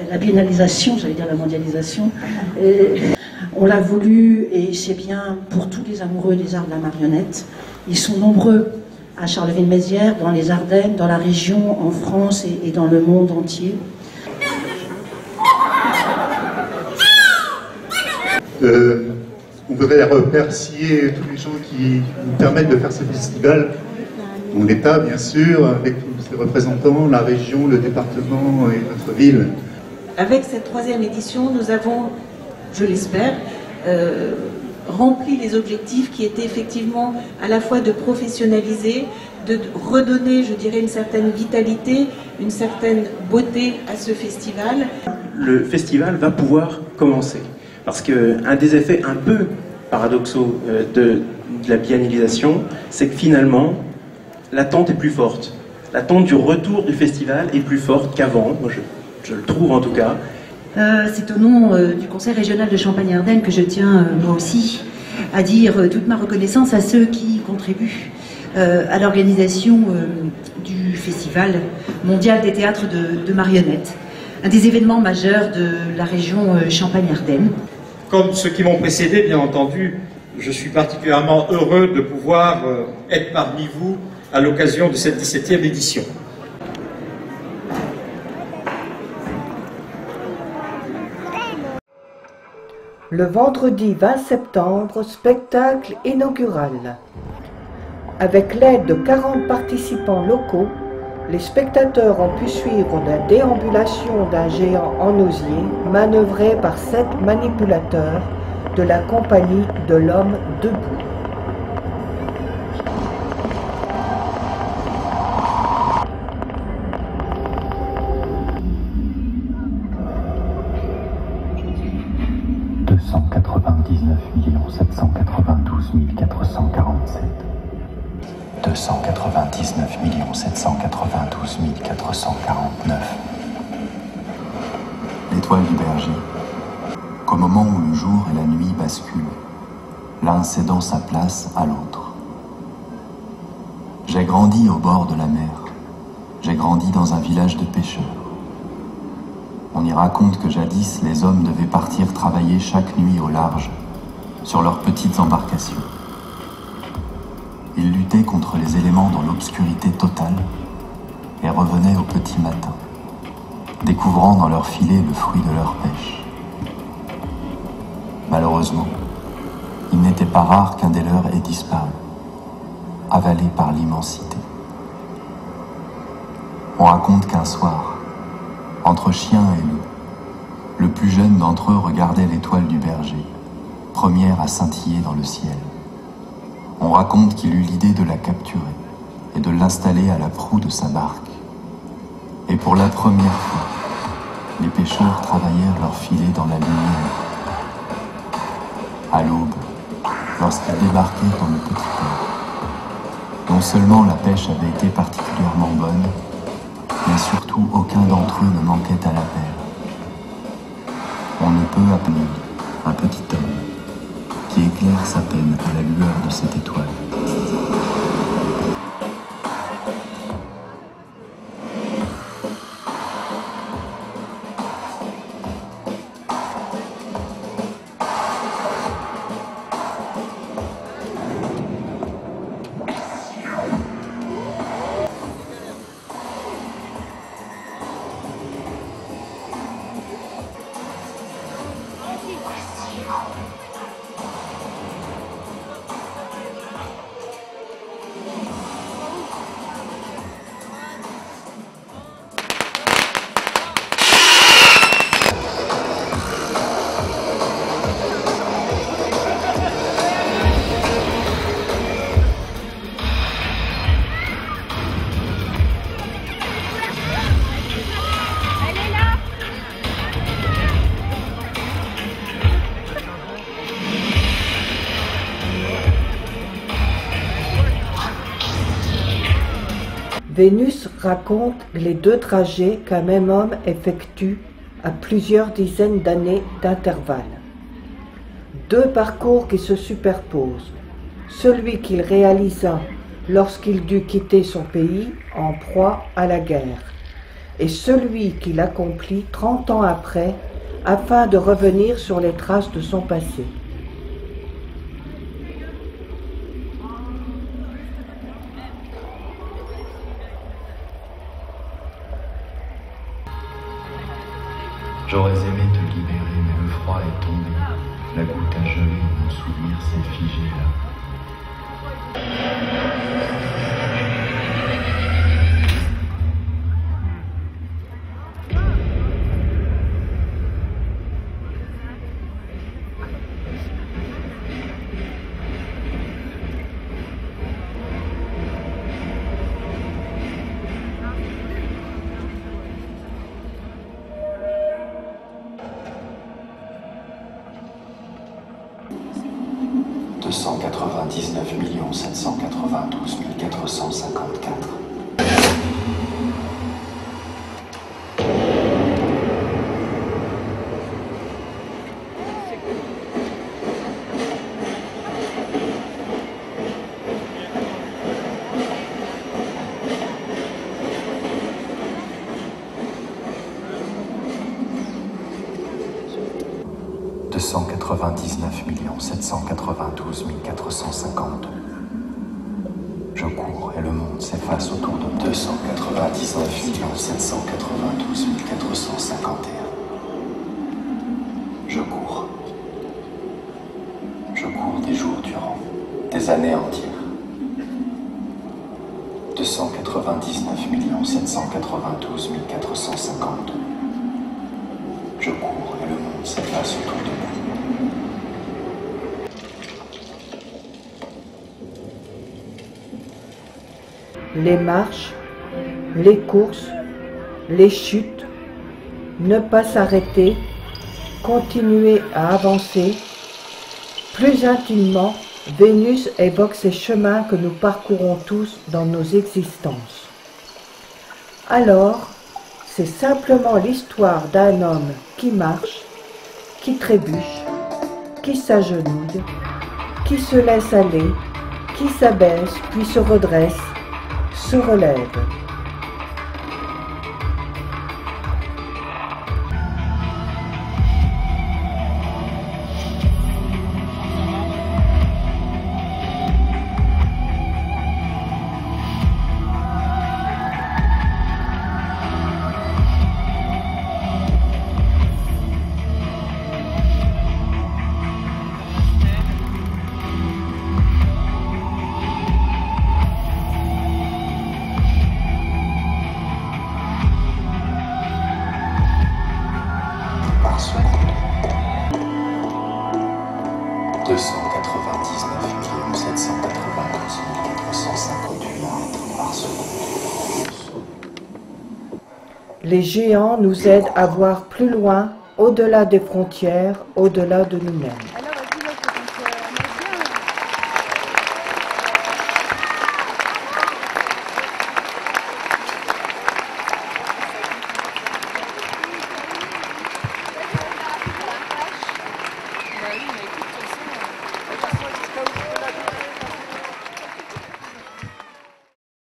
la biennalisation, j'allais dire la mondialisation. On l'a voulu et c'est bien pour tous les amoureux des arts de la marionnette. Ils sont nombreux à Charleville-Mézières, dans les Ardennes, dans la région, en France et dans le monde entier. On voudrait remercier tous les gens qui nous permettent de faire ce festival. L'État, bien sûr, avec tous ses représentants, la région, le département et notre ville. Avec cette 3e édition, nous avons, je l'espère, rempli les objectifs qui étaient effectivement à la fois de professionnaliser, de redonner, je dirais, une certaine vitalité, une certaine beauté à ce festival. Le festival va pouvoir commencer. Parce qu'un des effets un peu paradoxaux de la biennalisation, c'est que finalement, l'attente est plus forte. L'attente du retour du festival est plus forte qu'avant, moi je le trouve en tout cas. C'est au nom du Conseil régional de Champagne-Ardenne que je tiens, moi aussi, à dire toute ma reconnaissance à ceux qui contribuent à l'organisation du Festival mondial des théâtres de marionnettes, un des événements majeurs de la région Champagne-Ardenne. Comme ceux qui m'ont précédé, bien entendu, je suis particulièrement heureux de pouvoir être parmi vous à l'occasion de cette 17e édition. Le vendredi 20 septembre, spectacle inaugural. Avec l'aide de 40 participants locaux, les spectateurs ont pu suivre la déambulation d'un géant en osier manœuvré par 7 manipulateurs de la compagnie de l'Homme debout. « 792 447. 299 792 449. L'étoile du berger, qu'au moment où le jour et la nuit basculent, l'un cédant sa place à l'autre. J'ai grandi au bord de la mer, j'ai grandi dans un village de pêcheurs. On y raconte que jadis les hommes devaient partir travailler chaque nuit au large, sur leurs petites embarcations. Ils luttaient contre les éléments dans l'obscurité totale et revenaient au petit matin, découvrant dans leur filet le fruit de leur pêche. Malheureusement, il n'était pas rare qu'un des leurs ait disparu, avalé par l'immensité. On raconte qu'un soir, entre chien et loup, le plus jeune d'entre eux regardait l'étoile du berger, première à scintiller dans le ciel. On raconte qu'il eut l'idée de la capturer et de l'installer à la proue de sa barque. Et pour la première fois, les pêcheurs travaillèrent leur filet dans la lumière. À l'aube, lorsqu'ils débarquaient dans le petit port, non seulement la pêche avait été particulièrement bonne, mais surtout aucun d'entre eux ne manquait à l'appel. On ne peut appeler un petit homme qui éclaire sa peine à la lueur de cette étoile. Vénus raconte les 2 trajets qu'un même homme effectue à plusieurs dizaines d'années d'intervalle. 2 parcours qui se superposent. Celui qu'il réalisa lorsqu'il dut quitter son pays en proie à la guerre, et celui qui l'accomplit 30 ans après, afin de revenir sur les traces de son passé. J'aurais aimé te libérer, mais le froid est tombé. La goutte a gelé, mon souvenir s'est figé là. « 299 792 454. » « 299 792 452. » Je cours et le monde s'efface autour de moi. 299 792 451. Je cours. Je cours des jours durant, des années entières. 299 792 452. Je cours et le monde s'efface autour de moi. Les marches, les courses, les chutes, ne pas s'arrêter, continuer à avancer. Plus intimement, Vénus évoque ces chemins que nous parcourons tous dans nos existences. Alors, c'est simplement l'histoire d'un homme qui marche, qui trébuche, qui s'agenouille, qui se laisse aller, qui s'abaisse puis se redresse, se relève. Par seconde. 299 792 458 mètres par seconde. Les géants nous aident à voir plus loin, au-delà des frontières, au-delà de nous-mêmes.